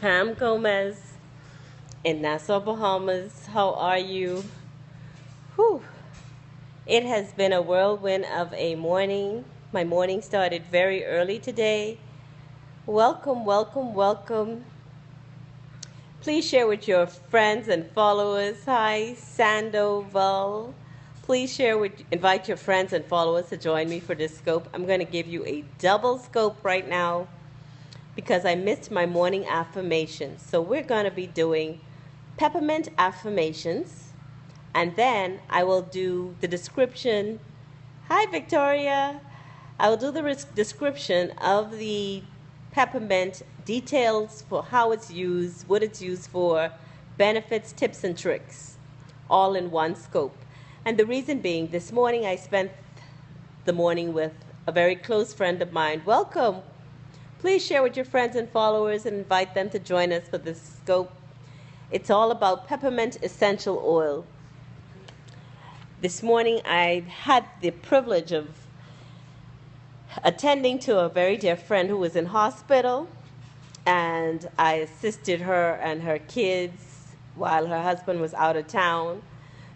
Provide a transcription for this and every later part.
Pam Gomez in Nassau, Bahamas. How are you? Whew. It has been a whirlwind of a morning. My morning started very early today. Welcome, welcome, welcome. Please share with your friends and followers. Hi, Sandoval. Please invite your friends and followers to join me for this scope. I'm going to give you a double scope right now because I missed my morning affirmations. So we're going to be doing Peppermint Affirmations, and then I will do the description. Hi, Victoria. I will do the description of the peppermint, details for how it's used, what it's used for, benefits, tips, and tricks, all in one scope. And the reason being, this morning I spent the morning with a very close friend of mine. Welcome. Please share with your friends and followers and invite them to join us for this scope. It's all about Peppermint Essential Oil. This morning I had the privilege of attending to a very dear friend who was in hospital, and I assisted her and her kids while her husband was out of town.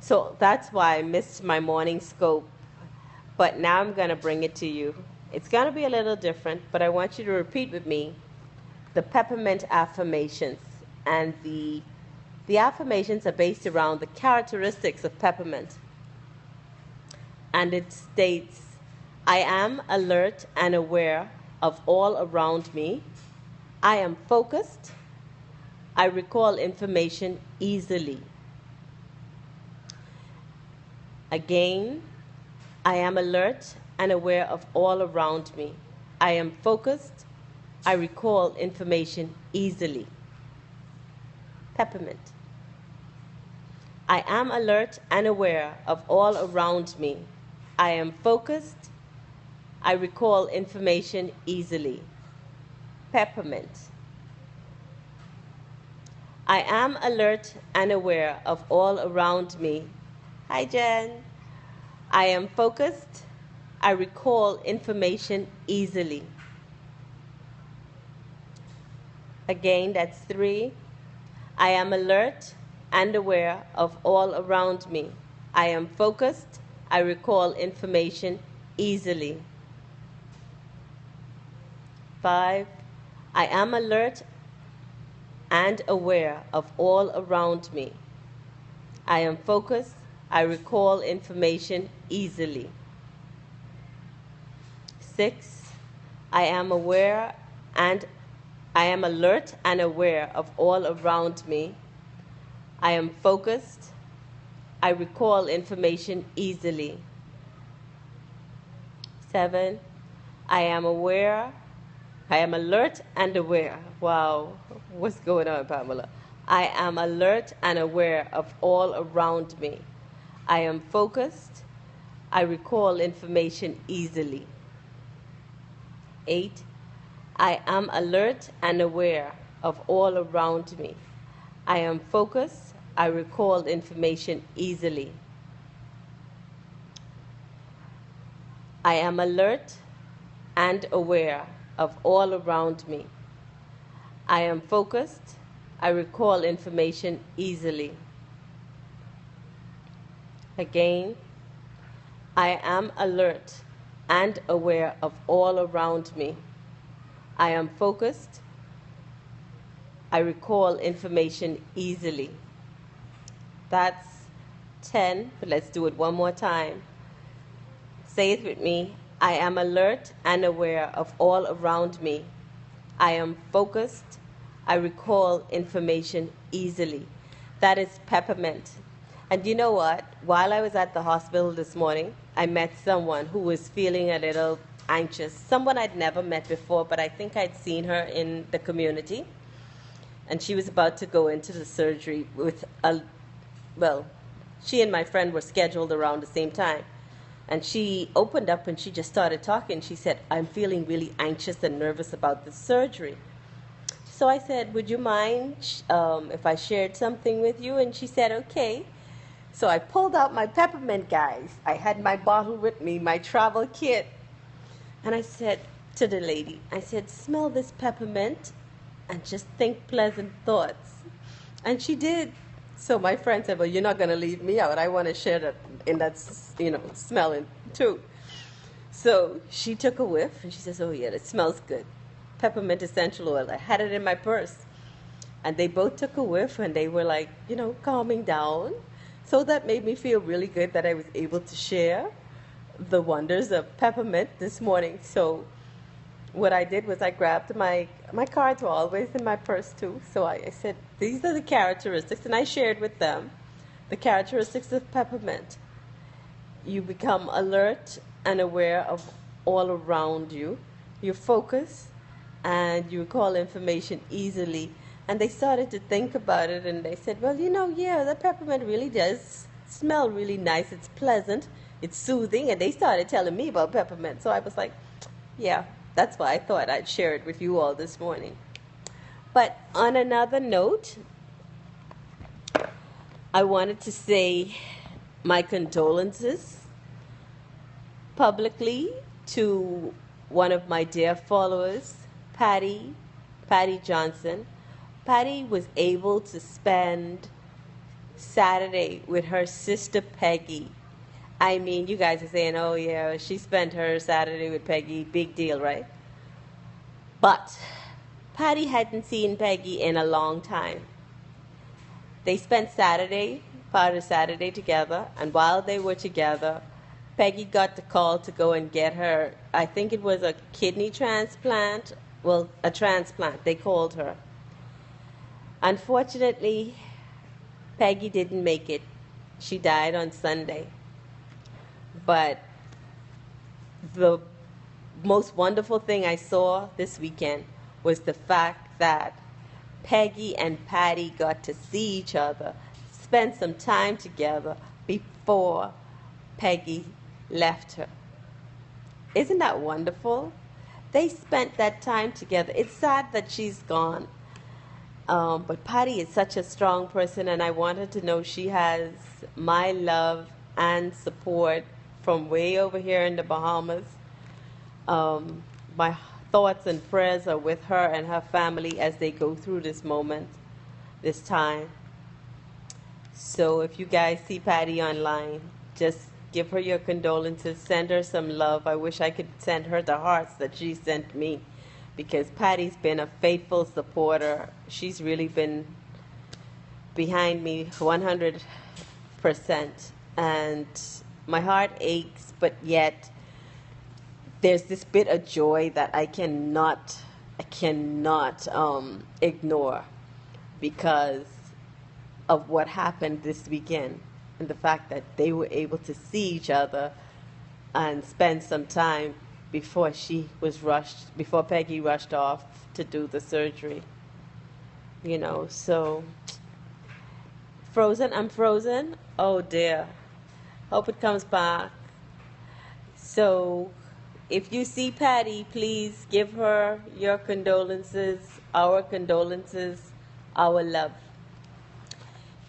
So that's why I missed my morning scope. But now I'm going to bring it to you. It's going to be a little different, but I want you to repeat with me the Peppermint Affirmations. And the affirmations are based around the characteristics of peppermint. And it states, I am alert and aware of all around me. I am focused. I recall information easily. Again, I am alert and aware of all around me. I am focused. I recall information easily. Peppermint. I am alert and aware of all around me. I am focused. I recall information easily. Peppermint. I am alert and aware of all around me. Hi, Jen. I am focused. I recall information easily. Again, that's 3. I am alert and aware of all around me. I am focused. I recall information easily. 5. I am alert and aware of all around me. I am focused. I recall information easily. 6. I am alert and aware of all around me. I am focused. I recall information easily. 7. I am alert and aware. Wow, what's going on, Pamela? I am alert and aware of all around me. I am focused. I recall information easily. 8. I am alert and aware of all around me. I am focused. I recall information easily. I am alert and aware of all around me. I am focused. I recall information easily. Again, I am alert and aware of all around me. I am focused. I recall information easily. That's 10, but let's do it one more time. Say it with me. I am alert and aware of all around me. I am focused. I recall information easily. That is peppermint. And you know what? While I was at the hospital this morning, I met someone who was feeling a little anxious. Someone I'd never met before, but I think I'd seen her in the community. And she was about to go into the surgery she and my friend were scheduled around the same time. And she opened up and she just started talking. She said, I'm feeling really anxious and nervous about the surgery. So I said, would you mind if I shared something with you? And she said, okay. So I pulled out my peppermint, guys. I had my bottle with me, my travel kit. And I said to the lady, I said, smell this peppermint. and just think pleasant thoughts. And she did. So my friend said, well, you're not going to leave me out. I want to share that in that, smelling too. So she took a whiff and she says, oh, yeah, it smells good. Peppermint Essential Oil. I had it in my purse. And they both took a whiff and they were like, calming down. So that made me feel really good that I was able to share the wonders of peppermint this morning. So what I did was I grabbed my cards were always in my purse too. So I said, these are the characteristics, and I shared with them the characteristics of peppermint. You become alert and aware of all around you. You focus and you recall information easily. And they started to think about it and they said, well, yeah, the peppermint really does smell really nice. It's pleasant. It's soothing. And they started telling me about peppermint. So I was like, yeah, that's why I thought I'd share it with you all this morning. But on another note, I wanted to say my condolences publicly to one of my dear followers, Patty Johnson. Patty was able to spend Saturday with her sister Peggy. I mean, you guys are saying, oh yeah, she spent her Saturday with Peggy, big deal, right? But Patty hadn't seen Peggy in a long time. They spent part of Saturday together, and while they were together, Peggy got the call to go and get her, I think it was a kidney transplant, a transplant, they called her. Unfortunately, Peggy didn't make it. She died on Sunday. But the most wonderful thing I saw this weekend was the fact that Peggy and Patty got to see each other, spend some time together before Peggy left her. Isn't that wonderful? They spent that time together. It's sad that she's gone. But Patty is such a strong person, and I want her to know she has my love and support from way over here in the Bahamas. My thoughts and prayers are with her and her family as they go through this moment, this time. So if you guys see Patty online, just give her your condolences, send her some love. I wish I could send her the hearts that she sent me, because Patty's been a faithful supporter. She's really been behind me 100%. And my heart aches, but yet there's this bit of joy that I cannot ignore because of what happened this weekend and the fact that they were able to see each other and spend some time before Peggy rushed off to do the surgery. So I'm frozen. Oh dear. Hope it comes back. So if you see Patty, please give her your condolences, our love.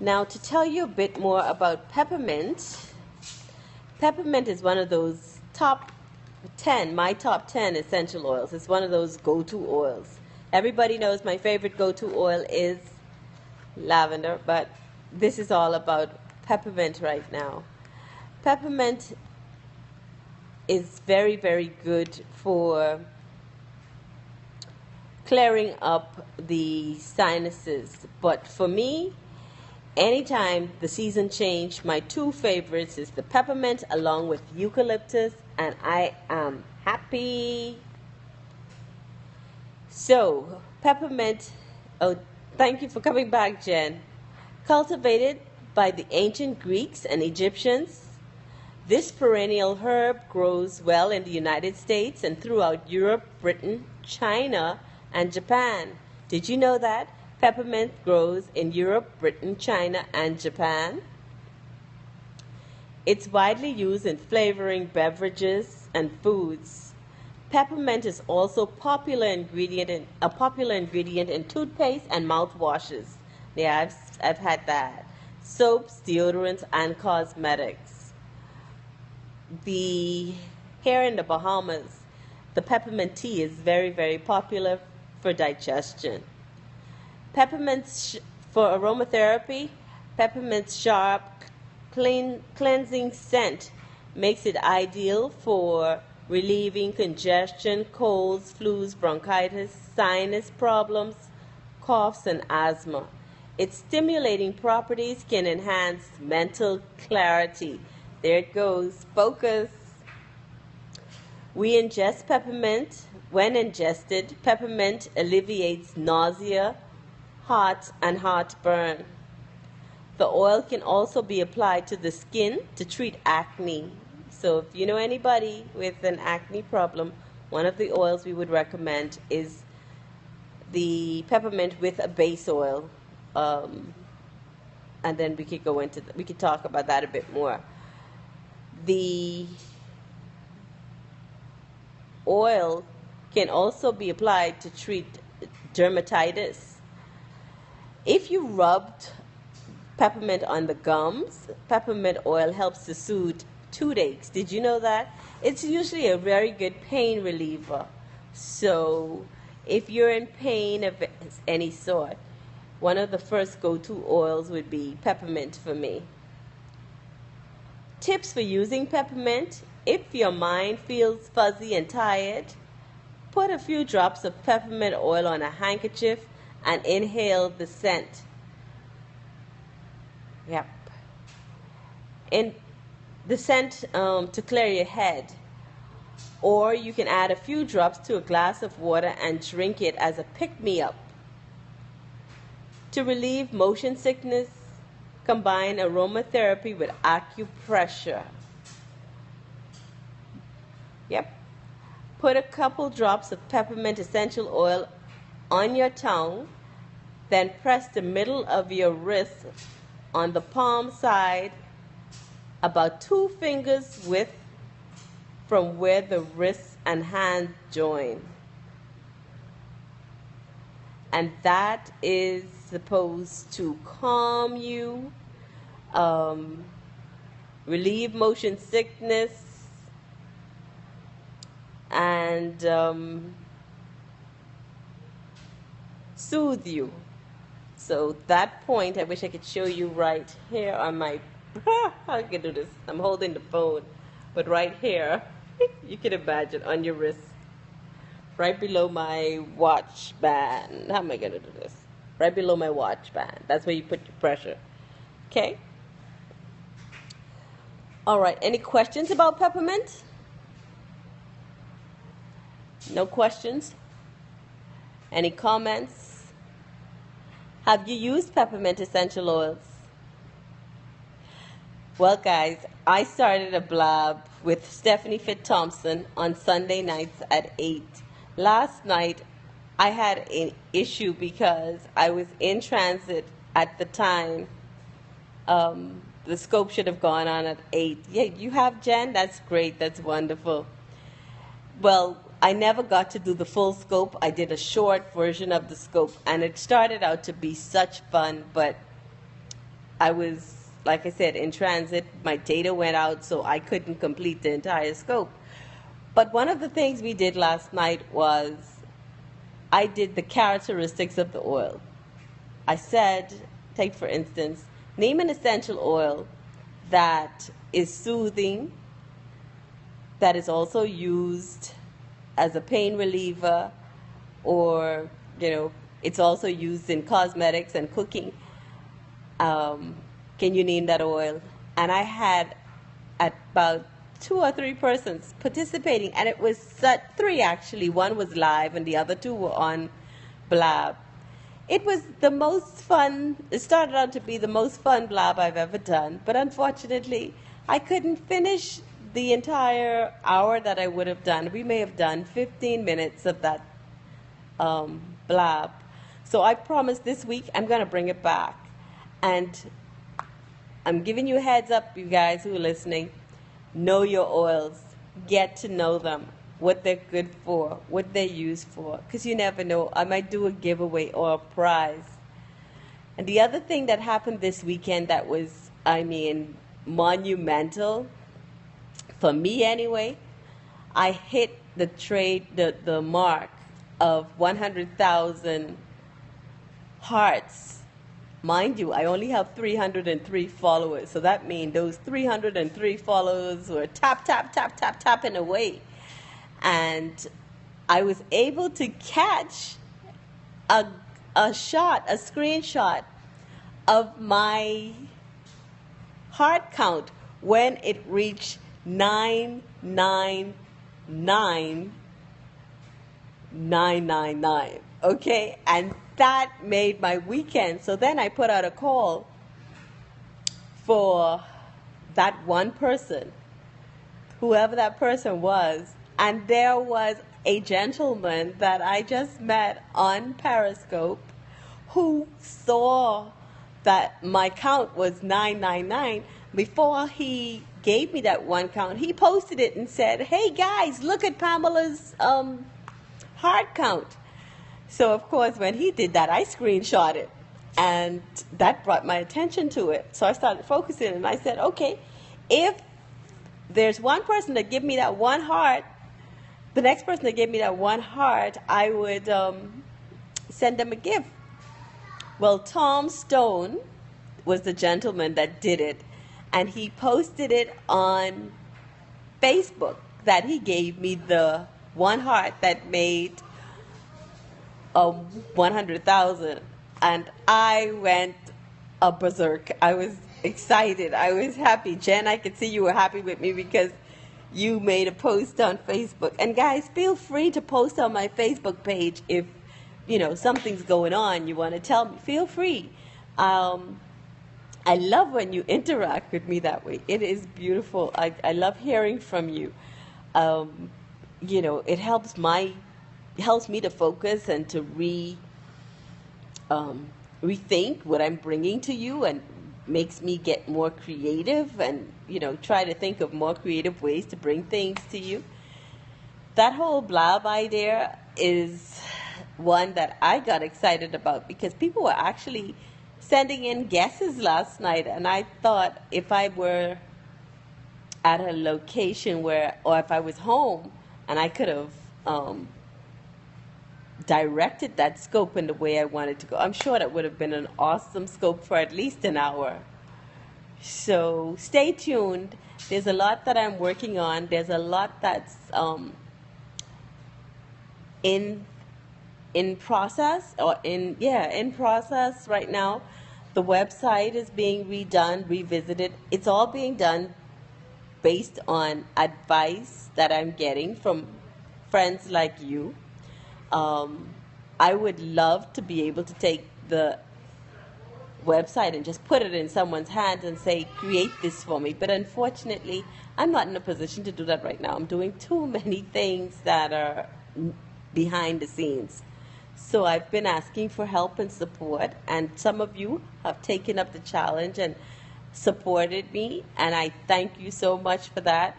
Now, to tell you a bit more about peppermint, peppermint is one of those my top 10 essential oils. It's one of those go-to oils. Everybody knows my favorite go-to oil is lavender, but this is all about peppermint right now. Peppermint is very, very good for clearing up the sinuses. But for me, anytime the season change, my two favorites is the peppermint along with eucalyptus, and I am happy. So, peppermint, thank you for coming back, Jen. Cultivated by the ancient Greeks and Egyptians, this perennial herb grows well in the United States and throughout Europe, Britain, China, and Japan. Did you know that? Peppermint grows in Europe, Britain, China, and Japan. It's widely used in flavoring beverages and foods. Peppermint is also a popular ingredient in toothpaste and mouthwashes. Yeah, I've had that. Soaps, deodorants, and cosmetics. Here in the Bahamas, the peppermint tea is very, very popular for digestion. For aromatherapy, peppermint's sharp, cleansing scent makes it ideal for relieving congestion, colds, flus, bronchitis, sinus problems, coughs, and asthma. Its stimulating properties can enhance mental clarity. There it goes. Focus. We ingest peppermint. When ingested, peppermint alleviates nausea, and heartburn. The oil can also be applied to the skin to treat acne. So if you know anybody with an acne problem, one of the oils we would recommend is the peppermint with a base oil. And then we could talk about that a bit more. The oil can also be applied to treat dermatitis. If you rubbed peppermint on the gums, peppermint oil helps to soothe toothaches. Did you know that? It's usually a very good pain reliever. So if you're in pain of any sort, one of the first go-to oils would be peppermint for me. Tips for using peppermint. If your mind feels fuzzy and tired, put a few drops of peppermint oil on a handkerchief and inhale the scent. Yep. And the scent to clear your head. Or you can add a few drops to a glass of water and drink it as a pick-me-up. To relieve motion sickness, combine aromatherapy with acupressure. Yep. Put a couple drops of peppermint essential oil on your tongue, then press the middle of your wrist on the palm side, about 2 fingers width from where the wrist and hand join. And that is supposed to calm you, relieve motion sickness, and soothe you. So that point, I wish I could show you right here on my, I can do this, I'm holding the phone, but right here, you can imagine on your wrist, right below my watch band. How am I going to do this? Right below my watch band. That's where you put your pressure. Okay? All right. Any questions about peppermint? No questions? Any comments? Have you used peppermint essential oils? Well, guys, I started a blab with Stephanie Fit Thompson on Sunday nights at 8. Last night, I had an issue because I was in transit at the time. The scope should have gone on at 8. Yeah, you have, Jen? That's great. That's wonderful. Well, I never got to do the full scope. I did a short version of the scope, and it started out to be such fun, but I was, like I said, in transit. My data went out, so I couldn't complete the entire scope. But one of the things we did last night was I did the characteristics of the oil. I said, take for instance, name an essential oil that is soothing, that is also used as a pain reliever, or, it's also used in cosmetics and cooking. Can you name that oil? And I had about 2 or 3 persons participating, and it was 3 actually. One was live and the other 2 were on blab. It was the most fun. It started out to be the most fun blab I've ever done, but unfortunately I couldn't finish the entire hour that I would have done. We may have done 15 minutes of that blab. So I promise this week I'm going to bring it back, and I'm giving you a heads up, you guys who are listening. Know your oils. Get to know them, what they're good for, what they're used for, because you never know. I might do a giveaway or a prize. And the other thing that happened this weekend that was, monumental, for me anyway, I hit the mark of 100,000 hearts. Mind you, I only have 303 followers, so that means those 303 followers were tapping away. And I was able to catch a screenshot of my heart count when it reached 999,999. Okay, and that made my weekend. So then I put out a call for that one person, whoever that person was, and there was a gentleman that I just met on Periscope who saw that my count was 999. Before he gave me that one count, he posted it and said, "Hey guys, look at Pamela's heart count." So of course, when he did that, I screenshot it, and that brought my attention to it. So I started focusing, and I said, okay, if there's one person that give me that one heart, the next person that gave me that one heart, I would send them a gift. Well, Tom Stone was the gentleman that did it, and he posted it on Facebook that he gave me the one heart that made 100,000, and I went berserk. I was excited. I was happy. Jen, I could see you were happy with me because you made a post on Facebook. And guys, feel free to post on my Facebook page if something's going on. You want to tell me? Feel free. I love when you interact with me that way. It is beautiful. I love hearing from you. It helps me to focus and to rethink what I'm bringing to you, and makes me get more creative and try to think of more creative ways to bring things to you. That whole blab idea is one that I got excited about because people were actually sending in guesses last night, and I thought if I were at a location or if I was home and I could have directed that scope in the way I wanted to go, I'm sure that would have been an awesome scope for at least an hour. So stay tuned. There's a lot that I'm working on. There's a lot that's in process in process right now. The website is being redone, revisited. It's all being done based on advice that I'm getting from friends like you. I would love to be able to take the website and just put it in someone's hands and say, create this for me. But unfortunately, I'm not in a position to do that right now. I'm doing too many things that are behind the scenes. So I've been asking for help and support, and some of you have taken up the challenge and supported me, and I thank you so much for that.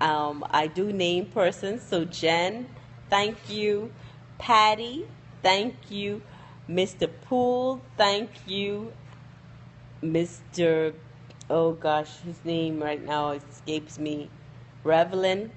I do name persons, so Jen, thank you. Patty, thank you. Mr. Poole, thank you. Mr. Oh gosh, his name right now escapes me. Revelin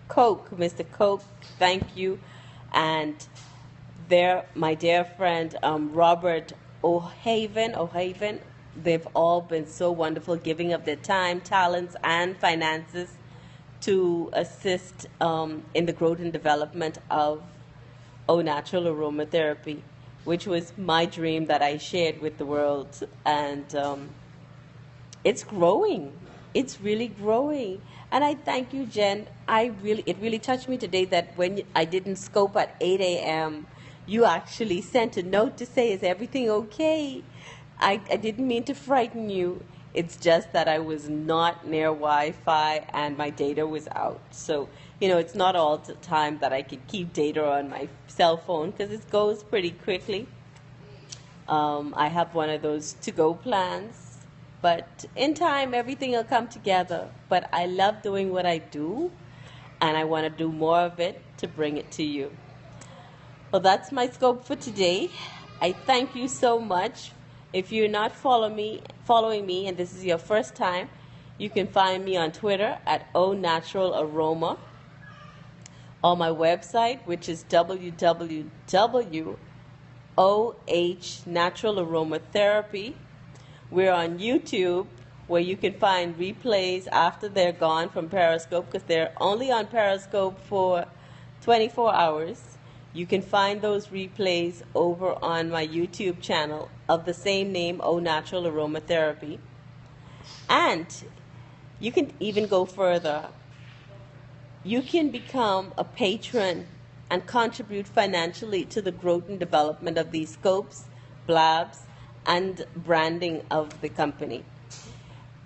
Coke, Mr. Coke, thank you. And my dear friend Robert O'Haven, they've all been so wonderful, giving up their time, talents, and finances to assist in the growth and development of OhNaturalAroma Therapy, which was my dream that I shared with the world. And it's growing. It's really growing. And I thank you, Jen. It really touched me today that when I didn't scope at 8 a.m., you actually sent a note to say, is everything okay? I didn't mean to frighten you. It's just that I was not near Wi-Fi and my data was out. So, it's not all the time that I could keep data on my cell phone because it goes pretty quickly. I have one of those to-go plans. But in time, everything will come together. But I love doing what I do, and I want to do more of it to bring it to you. Well, that's my scope for today. I thank you so much. If you're not following me, and this is your first time, you can find me on Twitter at OhNaturalAroma, or my website, which is www.OhNaturalAroma.com. Natural Aromatherapy. We're on YouTube, where you can find replays after they're gone from Periscope, because they're only on Periscope for 24 hours. You can find those replays over on my YouTube channel of the same name, Natural Aromatherapy. And you can even go further. You can become a patron and contribute financially to the growth and development of these scopes, blabs, and branding of the company.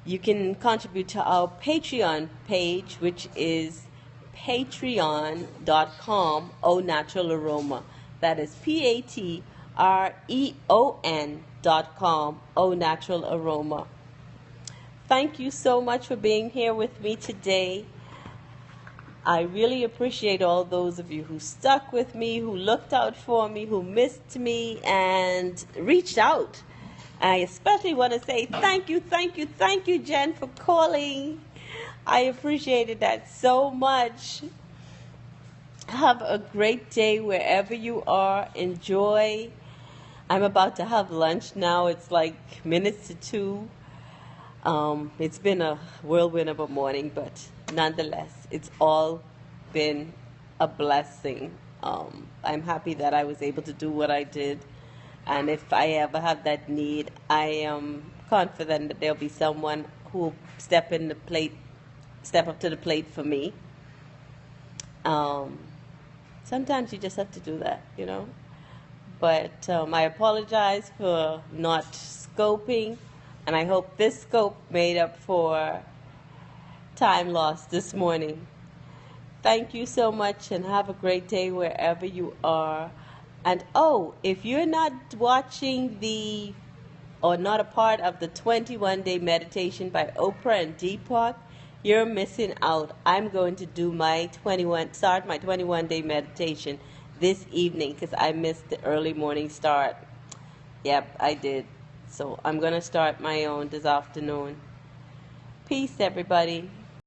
You can contribute to our Patreon page, which is patreon.com OhNaturalAroma. That is patreon.com OhNaturalAroma. Thank you so much for being here with me today. I really appreciate all those of you who stuck with me, who looked out for me, who missed me, and reached out. I especially want to say thank you, Jen, for calling. I appreciated that so much. Have a great day wherever you are. Enjoy. I'm about to have lunch now. It's like minutes to 2. It's been a whirlwind of a morning, but nonetheless, it's all been a blessing. I'm happy that I was able to do what I did. And if I ever have that need, I am confident that there'll be someone who will step up to the plate for me. Sometimes you just have to do that, you know. But I apologize for not scoping, and I hope this scope made up for time lost this morning. Thank you so much, and have a great day wherever you are. And if you're not watching or not a part of the 21-day meditation by Oprah and Deepak, you're missing out. I'm going to do start my 21-day meditation this evening, because I missed the early morning start. Yep, I did. So I'm going to start my own this afternoon. Peace, everybody.